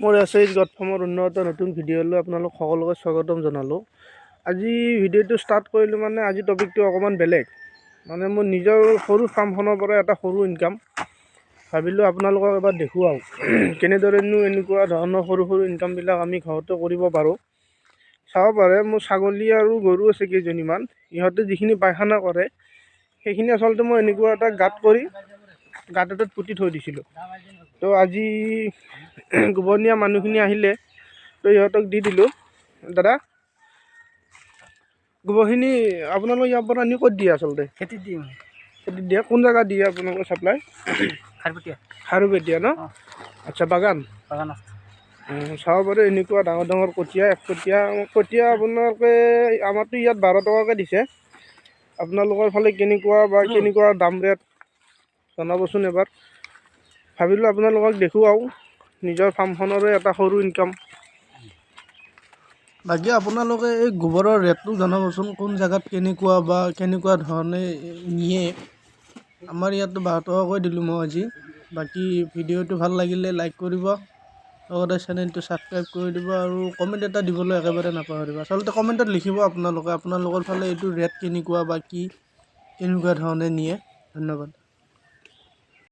মোৰ SH gut ফাৰ্মৰ উন্নত নতুন ভিডিঅ'লৈ আপোনালোক সকলোকে স্বাগতম জনালোঁ। আজি ভিডিঅ'টো ষ্টাৰ্ট কৰিলোঁ মানে আজি টপিকটো অকণমান বেলেগ। মানে মোৰ নিজৰ সৰু ফাৰ্মখনৰ পৰা এটা সৰু ইনকাম ভাবিলোঁ আপোনালোকক এবাৰ দেখুৱাওঁ কেনেদৰেনো এনেকুৱা ধৰণৰ সৰু সৰু ইনকামবিলাক আমি ঘৰতে কৰিব পাৰোঁ। চাব পাৰে মোৰ ছাগলী আৰু গৰু আছে কেইজনীমান। ইহঁতে যিখিনি পায়খানা কৰে সেইখিনি আচলতে মই এনেকুৱা এটা গাঁত এটাত পুতি থৈ দিছিলোঁ। তো আজি গোবনীয়া মানুহখিনি আহিলে, তো ইহঁতক দি দিলোঁ। দাদা, গোবৰখিনি আপোনালোক ইয়াৰ পৰা আনি ক'ত দিয়ে আচলতে? খেতিত দিওঁ। খেতিত দিয়ে? কোন জেগাত দিয়ে আপোনালোকৰ ছাপ্লাই? খাৰুপেটীয়া ন? আচ্ছা, বাগান আছে। চাব পাৰে এনেকুৱা ডাঙৰ ডাঙৰ কঠীয়া, কঠীয়া আপোনালোকে আমাৰতো ইয়াত 12 টকাকৈ দিছে। আপোনালোকৰ ফালে কেনেকুৱা দাম ৰেট জনাবচোন এবাৰ। ভাবিলোঁ আপোনালোকক দেখুৱাওঁ নিজৰ ফাৰ্মখনৰে এটা সৰু ইনকাম। বাকী আপোনালোকে এই গোবৰৰ ৰেটটো জনাবচোন, কোন জেগাত কেনেকুৱা ধৰণে নিয়ে। আমাৰ ইয়াততো 12 টকাকৈ দিলোঁ মই আজি। বাকী ভিডিঅ'টো ভাল লাগিলে লাইক কৰিব, লগতে চেনেলটো ছাবস্ক্ৰাইব কৰি দিব আৰু কমেণ্ট এটা দিবলৈ একেবাৰে নাপাহৰিব। আচলতে কমেণ্টত লিখিব আপোনালোকৰ ফালে এইটো ৰেট কেনেকুৱা বা কেনেকুৱা ধৰণে নিয়ে। ধন্যবাদ।